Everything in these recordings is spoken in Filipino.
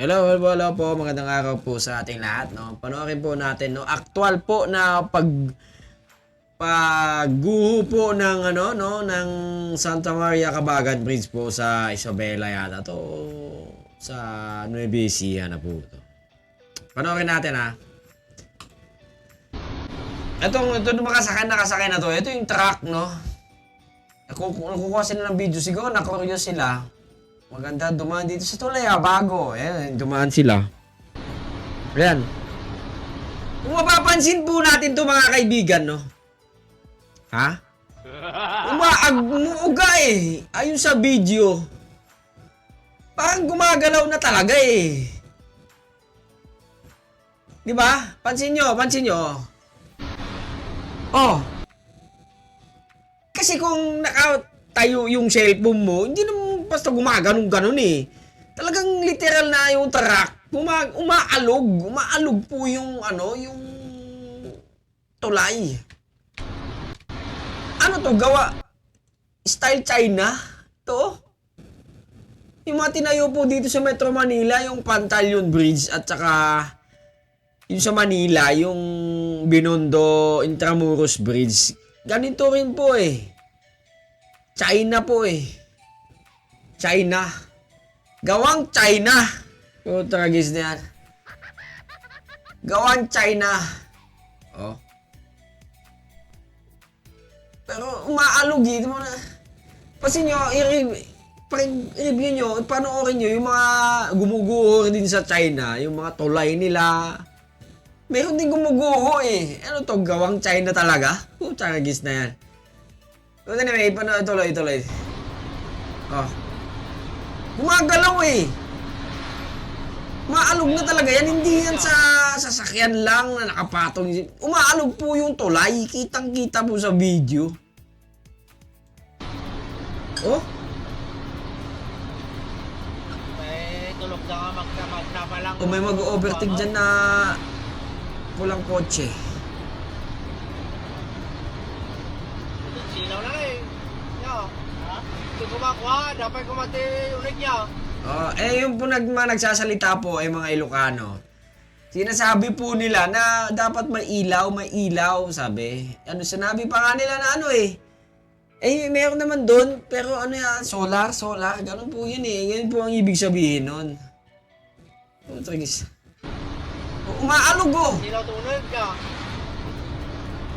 Hello, hello, hello po. Magandang araw po sa ating lahat, no. Panoorin po natin, no, aktual po na pagguho po ng ano, no, ng Santa Maria Cabagan Bridge po sa Isabela yata to, sa Nueva Ecija na po to. Panoorin natin, ha. Ito nakasakay na to. Ito yung truck, no. Nakukuha sila ng video, siguro na-curious sila. Maganda dumaan dito sa tulay, bago. Ayan, dumaan sila. Ayan. Kung mapapansin po natin to mga kaibigan, no? Ha? Umuuga eh. Ayun sa video. Parang gumagalaw na talaga eh. Di ba? Pansin nyo. Oh. Kasi kung nakatayo yung cellphone mo, hindi naman basta gumaganon-ganon eh. Talagang literal na yung truck. Umaalog po yung yung tulay. Ano to, gawa? Style China? To? Yung mga tinayo po dito sa Metro Manila, yung Pantaleon Bridge at saka yung sa Manila, yung Binondo Intramuros Bridge. Ganito rin po eh. China po eh. China. Gawang China. Oh, tragis na yan. Gawang China. Oh. Pero umaalog eh. Kasi nyo, i-review nyo, panoorin nyo yung mga gumuguho din sa China, yung mga tulay nila. Meron din gumuguho eh. Ano to, gawang China talaga? Oh, tragis na yan. So, anyway, tuloy. Oh. Gumagalaw eh. Umaalog na talaga yan. Hindi yan sa sasakyan lang na nakapatong. Umaalog po yung tulay. Kitang-kita po sa video. Oh? May tulog na nga magna pa lang. O may mag-overtake dyan na pulang kotse. Sinaw na eh. Yo. Ha? Ito kumakuha. Dapat kumati ulit niya. Yung po nagsasalita po ay mga Ilocano. Sinasabi po nila na dapat may ilaw, sabi. Sinabi pa nga nila na meron naman doon, pero yan, solar, ganun po yun eh. Ganun po ang ibig sabihin nun. Tragis. Umaalog oh! Sinaw tunod ka.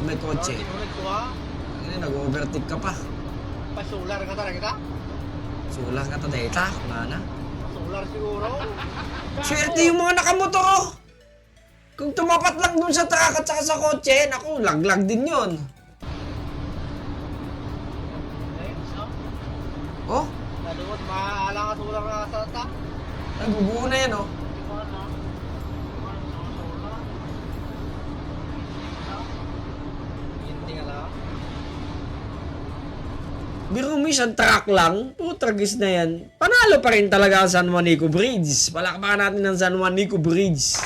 May kotse. Tunod ko ha. Nag-overtake ka pa. Pasular ka talaga kita? Sulang ka ta, wala na. Pasular siguro. Swerte yung mga nakamotor oh! Kung tumapat lang dun sa truck at saka sa kotse, naku, laglag din yun. Oh? Nadugot, maalang ka sular na sa ta. Naguguho na yan oh. Hindi nga lang. Biro mo isang truck lang, tragis na yan. Panalo pa rin talaga ang San Juanico Bridge. Palakpakan natin ang San Juanico Bridge.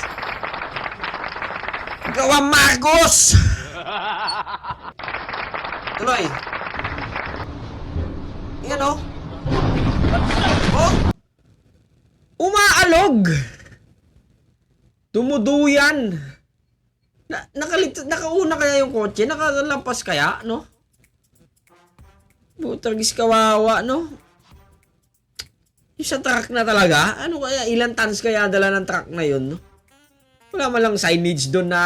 Gawa Marcos! Tuloy. Yan oh. Oh! Umaalog! Tumuduyan! Nakauna kaya yung kotse? Nakalampas kaya, no? Tragis kawawa, no? Yung sa truck na talaga? Ano kaya? Ilan tons kaya dala ng truck na yun, no? Wala man lang signage doon na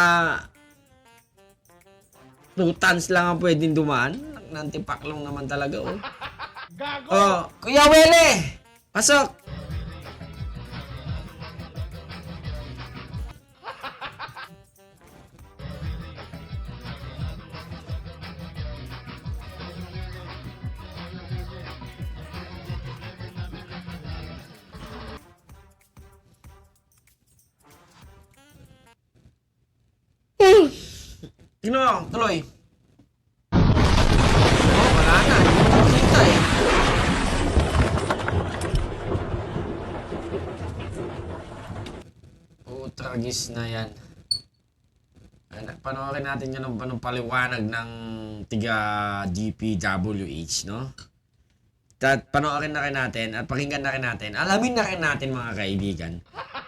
2 tons lang ang pwedeng dumaan. Nantipak lang naman talaga, oh. Oh, Kuya Wele! Pasok! Tuloy. Oh, wala na. Hindi kita eh. Tragis na yan. Panoorin natin yan ng paliwanag ng tiga DPWH, no? Panoorin na rin natin at pakinggan na rin natin. Alamin na rin natin mga kaibigan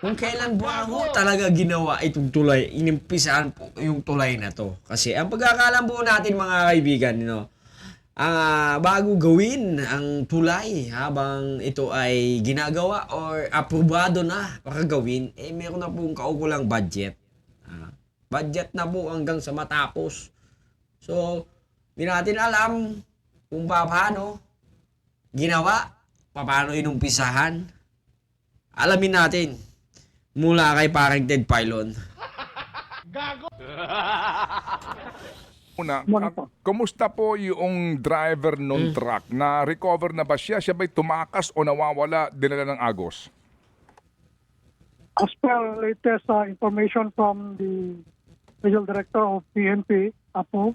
Kung kailan ba ho talaga ginawa itong tulay, inimpisahan po yung tulay na to. Kasi ang pagkakalam po natin mga kaibigan, bago gawin ang tulay habang ito ay ginagawa or aprobado na para gawin, meron na pong kaukulang budget. Budget na po hanggang sa matapos. So, hindi natin alam kung paano ginawa, paano inumpisahan. Alamin natin mula kay parang Ted Pylon. Una, kumusta po yung driver nung truck? Na-recover na ba siya? Siya ba'y tumakas o nawawala, dinala ng Agos? As per latest information from the Regional Director of PNP, Apo,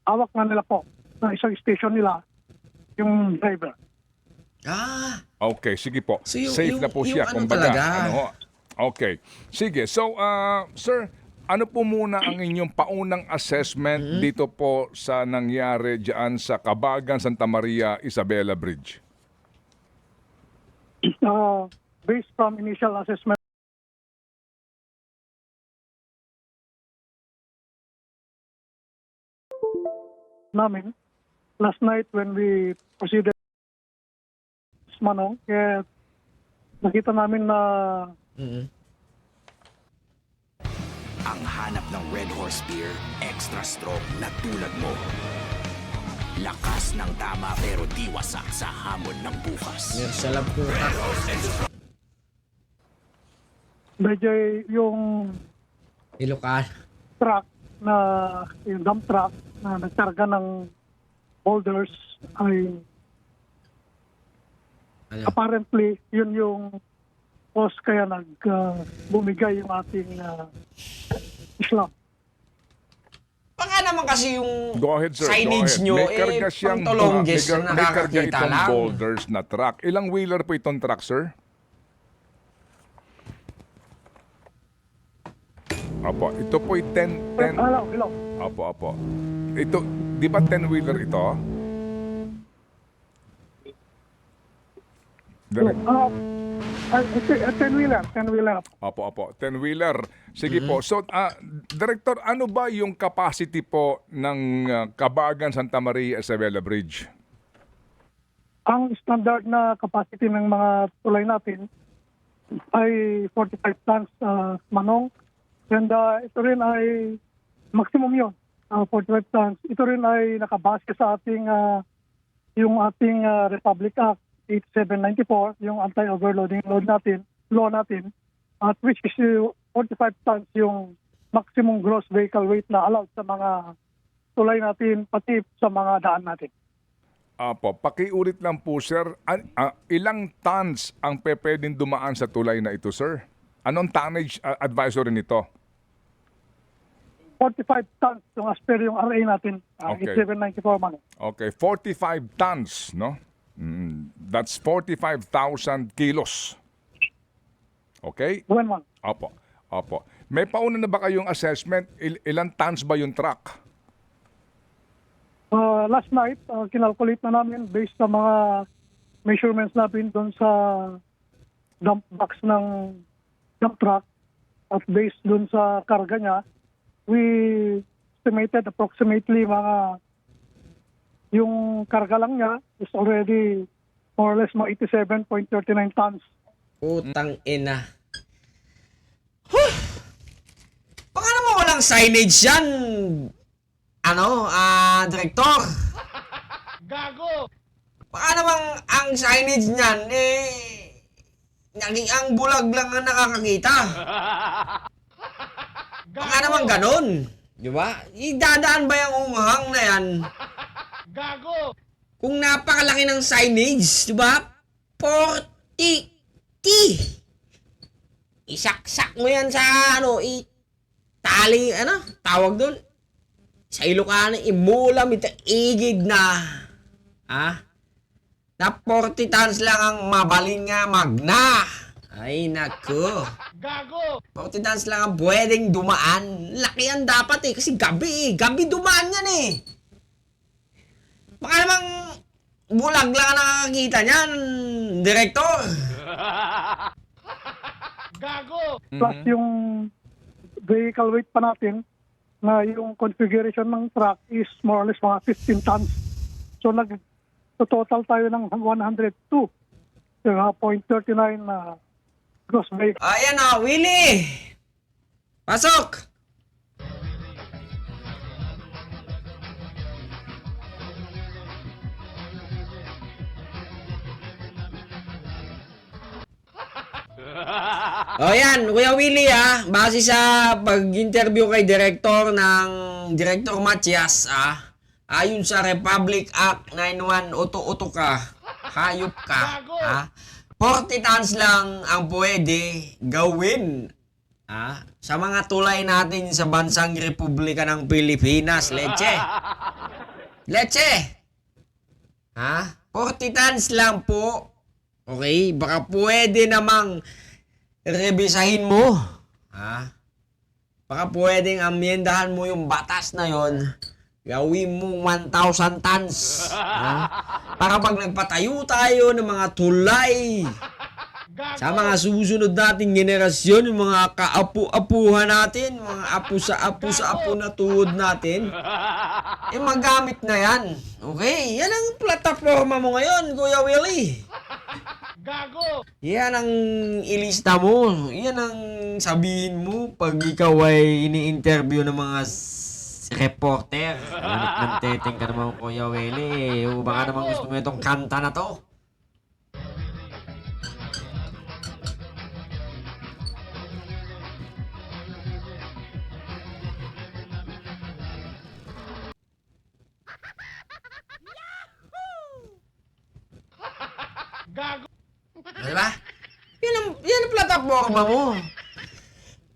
hawak na nila po na isang station nila yung driver. Okay, sige po. So, yung- Safe na po yung siya. ano Kumbaga, talaga? Okay. Sige. So, sir, ano po muna ang inyong paunang assessment dito po sa nangyari dyan sa Kabagan, Santa Maria, Isabela Bridge? Based from initial assessment namin, last night when we proceeded Manong, nakita namin na Ang hanap ng Red Horse Beer, extra strong na tulad mo. Lakas ng tama pero di wasak sa hamon ng bukas. Meron sa lab po. medyo yung Ilocan. truck na, yung dump truck na nagkarga ng boulders ay Ano? apparently yun yung cause kaya bumigay yung ating Islam. Baka naman kasi yung Go ahead, sir. signage Go ahead. nyo, May karga siyang pang tolongges may na karga nakakakita itong lang. boulders na truck. Ilang wheeler po itong truck, sir? Apo, ito po'y 10... Hello. Apo. Ito, di ba 10-wheeler ito? Direk. 10-wheeler. Apo. 10-wheeler. Sige po. So, Director, ano ba yung capacity po ng Kabagan Santa Maria Isabela Bridge? Ang standard na capacity ng mga tulay natin ay 45 tons manong. And ito rin ay maximum yun, 45 tons. Ito rin ay nakabase sa ating yung ating Republic Act 8794, yung anti-overloading law natin, at which is 45 tons yung maximum gross vehicle weight na allowed sa mga tulay natin, pati sa mga daan natin. Apo, pakiulit lang po, sir. Ilang tons ang pwedeng dumaan sa tulay na ito, sir? Anong tonnage advisory nito? 45 tons yung as per yung RA natin, Okay. 8794 man. Okay, 45 tons, no? That's 45,000 kilos. Okay? When man. Opo. May pauna na ba kayong assessment? Ilang tons ba yung truck? Last night, kinalculate na namin based sa mga measurements natin doon sa dump box ng dump truck at based doon sa karga niya, we estimated approximately yung karga lang niya is already more or less mga 87.39 tons. Putang ina. Baka naman walang signage yan. Director. Gago! Baka naman ang signage niyan, naging ang bulag lang ang nakakakita. Baka naman ganun. Di ba? Idadaan ba yung unghang na yan? Gago! Kung napakalaki ng signage, di ba? 40T. Isaksak mo yan sa tali, tawag doon. Sa Ilocano, imulam, igid na. Na 40 tons lang ang mabaling nga magna. Ay, naku. Gago! 40 tons lang ang pwedeng dumaan. Laki yan dapat kasi gabi Gabi dumaan yan Baka namang bulag lang ang nakakakita niyan, Director. plus yung vehicle weight pa natin na yung configuration ng truck is more or less mga 15 tons. So total tayo ng 102.39 na gross weight. Ayan na, Willie! Pasok! O yan, Kuya Willie base sa pag-interview kay Director Matias ayon sa Republic Act 91, uto ka, hayop ka, 40 tons lang ang pwede gawin sa mga tulay natin sa bansang Republika ng Pilipinas, leche. Leche! 40 tons lang po. Okay, baka pwede namang revisahin mo. Baka pwedeng amyendahan mo yung batas na yon. Gawin mo 1,000 tons. Para pag nagpatayo tayo ng mga tulay sa mga susunod nating generasyon, yung mga kaapu-apuhan natin, mga apu sa apu na tuhod natin, magamit na yan. Okay? Yan ang plataforma mo ngayon, Kuya Willie. Yan ang ilista mo. Yan ang sabihin mo pag ikaw ay ini-interview ng mga reporter. Nagteteng ka naman, Kuya Willie. O baka naman gusto mo itong kanta na to. Diba? Yan ang plataforma mo.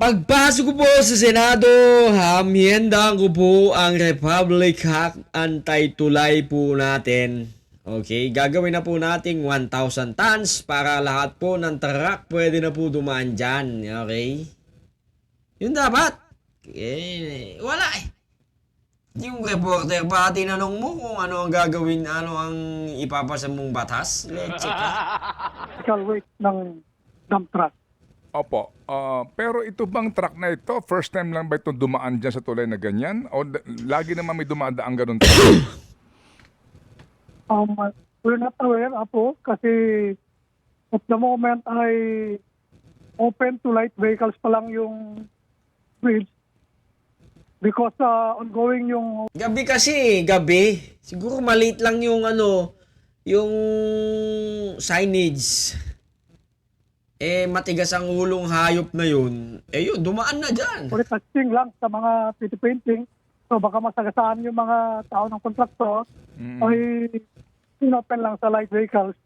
Pagpasok ko po sa Senado, hamyendahan ko po ang Republic Act anti-tulay po natin. Okay, gagawin na po nating 1,000 tons para lahat po ng truck pwede na po dumaan dyan. Okay? Yun dapat. Wala eh. Yung reporter pa tinanong mo kung ano ang gagawin, ano ang ipapasa mong batas. Let's check Vehicle weight ng dump truck. Opo. Pero ito bang truck na ito, first time lang ba ito dumaan dyan sa tulay na ganyan? O lagi naman may dumaan ganun? We're not aware, Apo, kasi at the moment ay open to light vehicles pa lang yung bridge because ongoing yung Gabi kasi, gabi. Siguro maliit lang yung yung signage. Matigas ang ulong hayop na yun. Yun, dumaan na dyan. retouching lang sa mga city painting. So baka masagasaan yung mga tao ng kontraktor ay inopen lang sa light vehicles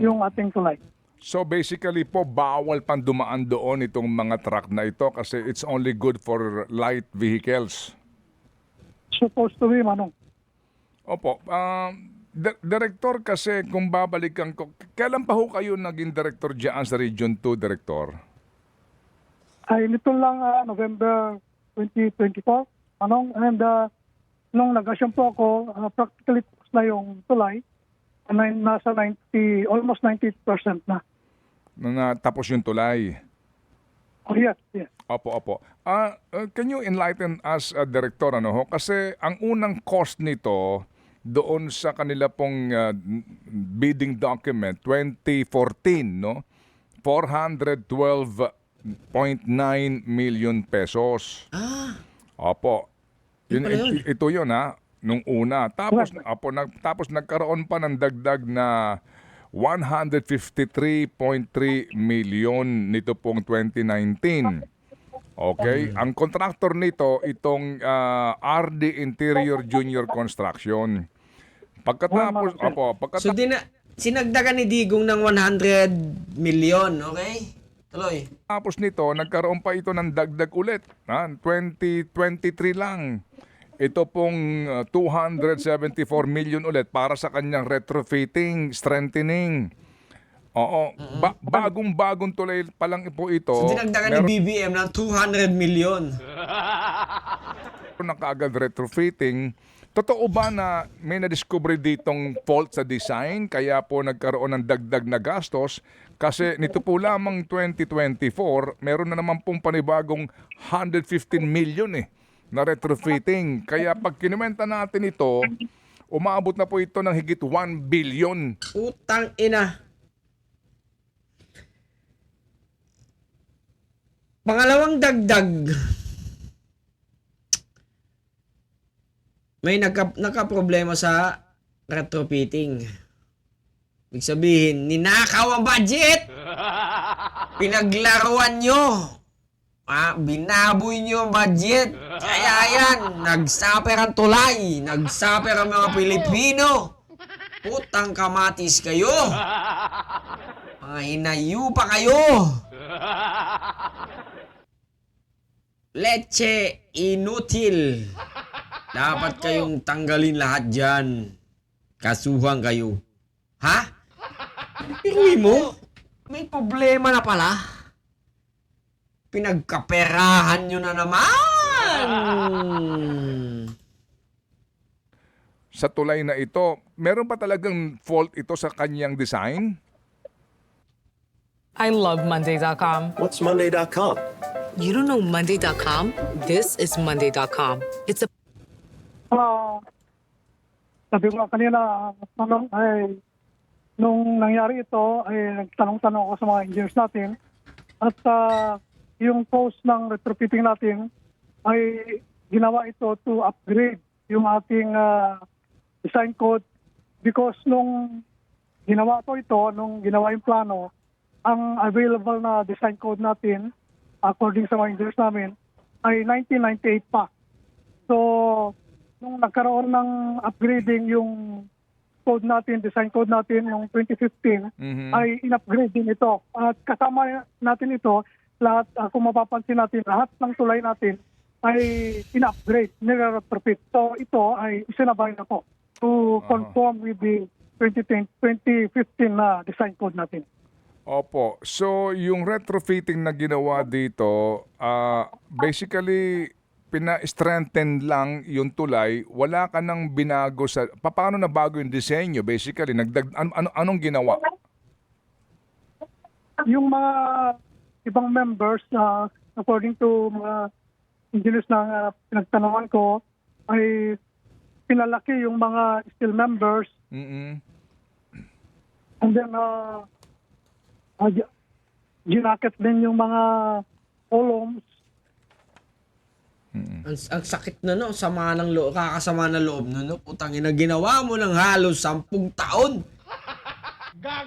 yung ating tulay. So basically po, bawal pang dumaan doon itong mga truck na ito kasi it's only good for light vehicles. Supposed to be, Manong. Opo. Director, kasi kung babalikan ko, kailan pa ho kayo naging director dyan sa Region 2, Director? Ay nito lang November 2024, Manong. And nung nag-assume po ako, practically tapos na yung tulay. Nasa almost 90% na. Tapos yung tulay. Oh, yes, yes. Opo. Can you enlighten us, Director, Kasi ang unang cost nito doon sa kanila pong bidding document, 2014, 412.9 million pesos. Opo. Yun pala yun. Ito yun, nung una. Tapos nagkaroon pa ng dagdag na 153.3 million nito pong 2019. Okay? Ang contractor nito, itong RD Interior Junior Construction. Pagkatapos, So, sinagdagan ni Digong ng 100 million, okay? Tuloy. Tapos nito, nagkaroon pa ito ng dagdag ulit. 2023 lang. Ito pong 274 million ulit para sa kanyang retrofitting, strengthening. Oo. Bagong-bagong tulay pa lang po ito. So, dinagdagan ni BBM ng 200 million. Na kaagad retrofitting. Totoo ba na may na-discover ditong fault sa design kaya po nagkaroon ng dagdag na gastos? Kasi nito po lamang 2024, meron na naman pong panibagong 115 million na retrofitting. Kaya pag kinuwenta natin ito, umabot na po ito ng higit 1 billion. Utang ina. Pangalawang dagdag. May nagka-problema sa retrofitting. Ibig sabihin, ninakaw ang budget! Pinaglaruan nyo! Binaboy nyo ang budget! Kaya yan, nagsaper ang tulay! Nagsaper ang mga Pilipino! Putang kamatis kayo! Mga hinayu pa kayo! Leche inutil! Dapat kayong tanggalin lahat dyan. Kasuhan kayo. Ha? Iruwi mo? May problema na pala. Pinagkaperahan nyo na naman. Sa tulay na ito, meron pa talagang fault ito sa kanyang design? I love Monday.com. What's Monday.com? You don't know Monday.com? This is Monday.com. It's a Sabi ko kanina, nung nangyari ito, ay nagtanong-tanong ako sa mga engineers natin. At yung post ng retrofitting natin ay ginawa ito to upgrade yung ating design code. Because nung ginawa ko ito, nung ginawa yung plano, ang available na design code natin, according sa mga engineers namin, ay 1998 pa. So, nung nagkaroon ng upgrading yung code natin, design code natin, yung 2015, ay in-upgrade din ito. At kasama natin ito, lahat, kung mapapansin natin, lahat ng tulay natin ay in-upgrade, nire-retrofit. So ito ay isinabay na po to conform with the 2015 na design code natin. Opo. So, yung retrofitting na ginawa dito, basically, pina-strengthen lang yung tulay, wala ka nang binago sa... Paano nabago yung disenyo? Basically, anong ginawa? Yung mga ibang members, according to mga engineers na pinagtanungan ko, ay pinalaki yung mga steel members. And then, ginakit din yung mga columns. Ang sakit na no, sama ng loob, kakasama ng loob no, putang ina, ginawa mo ng halos 10 taon.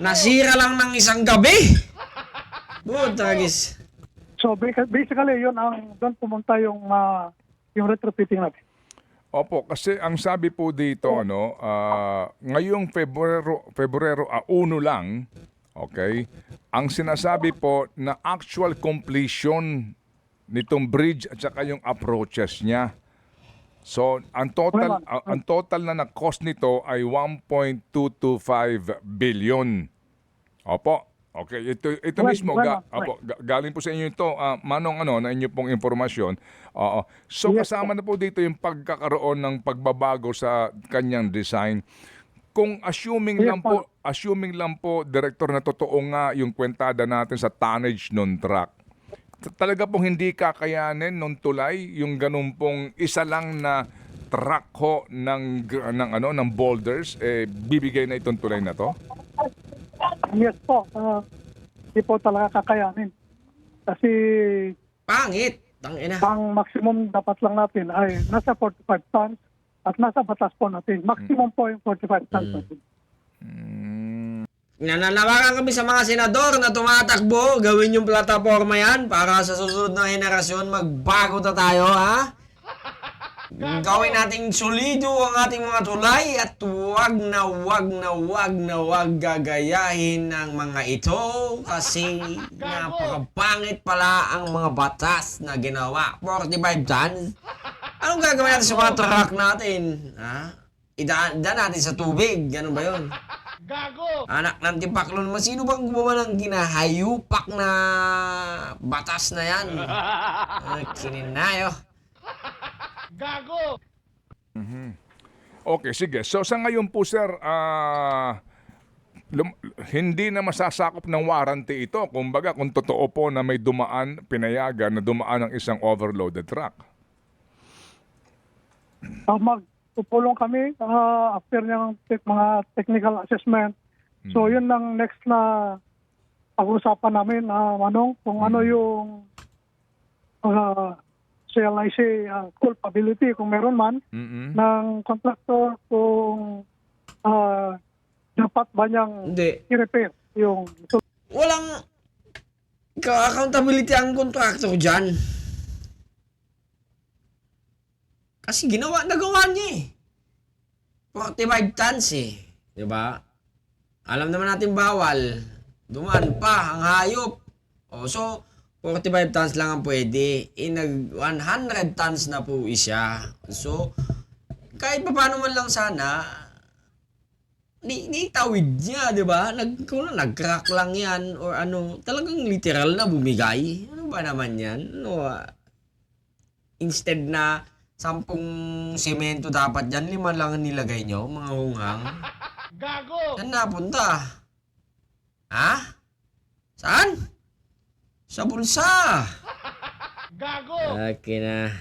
Nasira lang ng isang gabi. Putagis. So basically, yun ang doon pumunta yung retrofitting natin. Opo, kasi ang sabi po dito, ngayong Pebrero 1 lang, okay, ang sinasabi po na actual completion nitong bridge at saka yung approaches niya. So, ang total na na-cost nito ay 1.225 billion. Opo. Okay, ito mismo galing po sa inyo ito, Manong na inyo pong impormasyon. Oo. So kasama na po dito yung pagkakaroon ng pagbabago sa kanyang design. Kung assuming lang po Director, na totoo nga yung kwentada natin sa tonnage ng truck. Talaga pong hindi kakayanin nung tulay yung ganun pong isa lang na truck ho ng boulders, bibigay na itong tulay na to? Yes po. Hindi po talaga kakayanin. Kasi Pangit. Tangina. ang maximum dapat lang natin ay nasa 45 tons at nasa batas po natin. Maximum po yung 45 tons natin. Nananawagan kami sa mga senador na tumatakbo, gawin yung plataforma yan para sa susunod na henerasyon magbago na tayo, ha? Gawin nating solido ang ating mga tulay at wag gagayahin ng mga ito kasi napakapangit pala ang mga batas na ginawa. 45 tons? Anong gagawin natin sa mga truck natin? Ha? Idaan natin sa tubig. Ganun ba yun? Gago! Anak ng tipaklon, sino bang gumawa ng ginahayupak na batas na yan? Kininayo. Gago! Okay, sige. So sa ngayon po, sir, hindi na masasakop ng warranty ito. Kumbaga, kung totoo po na may pinayagan na dumaan ng isang overloaded truck. Magpupulong kami after ng mga technical assessment. So yun ang next na pag-usapan namin, Manong, kung ano yung shall I say, culpability kung meron man ng contractor, kung dapat ba niyang Hindi. i-repair yung... Walang accountability ang contractor dyan. Kasi nagawa niya eh. 45 tons eh. Diba? Alam naman natin bawal. Dumaan pa ang hayop. So, 45 tons lang ang pwede. Nag 100 tons na po siya. So, kahit pa paano man lang sana, tawid niya, di ba? Nag-crack lang yan or ano, talagang literal na bumigay. Ano ba naman yan? Instead na 10 semento dapat dyan, 5 lang ang nilagay nyo, mga hunghang. Gago! Saan napunta? Ha? Saan? Sa bulsa. Gago! Okay na.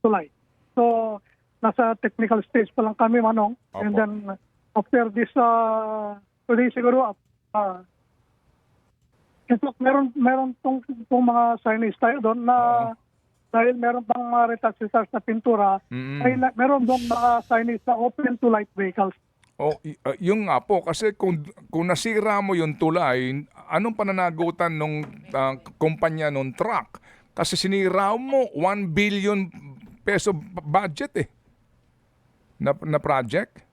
tulay. So, nasa technical stage pa lang kami, Manong. Opo. And then, after this, today siguro, in fact, meron tong mga signage tayo doon na dahil meron pang mga retouch na pintura, ay meron doon mga signage na open to light vehicles. Yung nga po, kasi kung nasira mo yung tulay, anong pananagutan nung kumpanya nung truck? Kasi sinira mo 1 billion peso budget eh na project.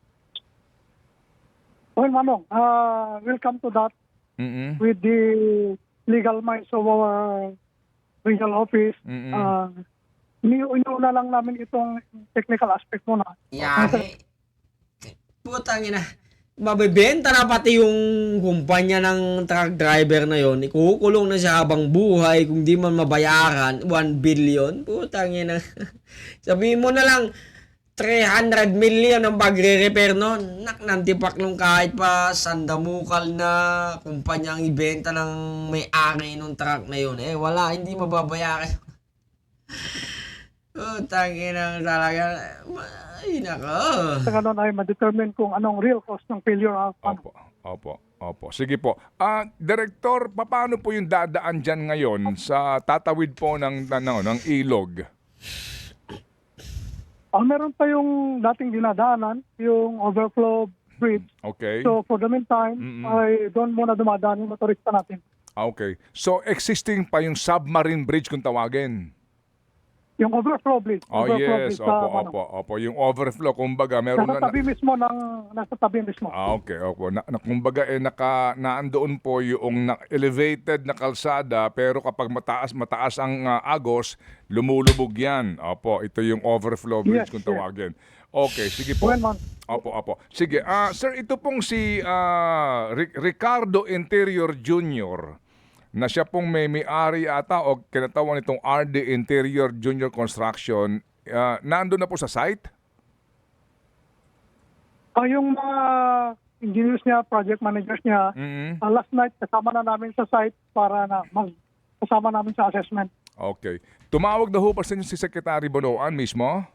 Well, Manong, we'll come to that with the legal minds of our regional office. Iniuna lang namin itong technical aspect muna. Yari. Putang ina. Mabibenta na pati yung kumpanya ng truck driver na yon. Ikukulong na siya habang buhay kung di man mabayaran. 1 billion. Putang ina. Sabihin mo na lang 300 million ang pagre-repair nun. Nantipaklong kahit pa sandamukal na kumpanya ang ibenta ng may-ari ng truck na yun. Wala. Hindi mababayaran. Putang ina talaga. Ay, nako. Sa ganun ay ma-determine kung anong real cause ng failure. Opo. Sige po. Director, paano po yung dadaan dyan ngayon sa tatawid po ng ilog? Meron pa yung dating dinadaanan, yung overflow bridge. Okay. So for the meantime, ay doon muna dumadaan yung motorista natin. Okay. So existing pa yung submarine bridge kung tawagin? Yung overflow bridge. Yes. Opo. Yung overflow, kumbaga, meron nasa tabi mismo. Okay. Opo. Kumbaga, naandoon po yung elevated na kalsada, pero kapag mataas ang agos, lumulubog yan. Opo, ito yung overflow bridge kung tawagin. Okay, sige po. Opo. Sige, sir, ito pong si Ricardo Interior Jr., na siya pong may-ari ata o kinatawan itong RD Interior Junior Construction, nandun na po sa site? Yung mga engineers niya, project managers niya, last night kasama na namin sa site para kasama namin sa assessment. Okay. Tumawag na ho pa sa inyo si Secretary Bonoan mismo?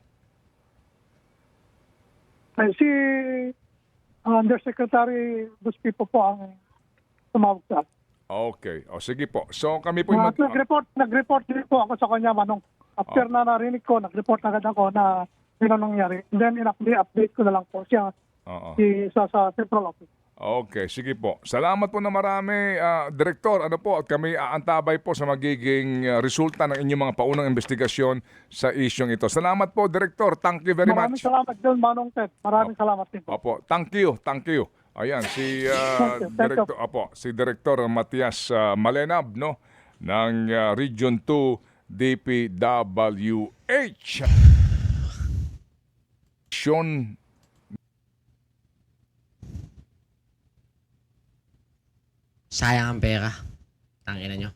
Si Undersecretary Buspipo po ang tumawag sa akin. Okay. Sige po. So kami po nag-report din po ako sa kanya, Manong. After na narinig ko, nag-report agad ako na yun ang nangyari. And then in-update ko na lang po siya sa central office. Okay, sige po. Salamat po na marami, Direktor. Ano po, at kami aantabay po sa magiging resulta ng inyong mga paunang investigasyon sa isyong ito. Salamat po, Direktor. Thank you very much. Maraming salamat din, Manong Ted. Maraming salamat din po. Opo, thank you. Ayan, si Director, si Director Matias Malenab, no, ng Region 2 DPWH. Sayang ang pera. Tangina nyo.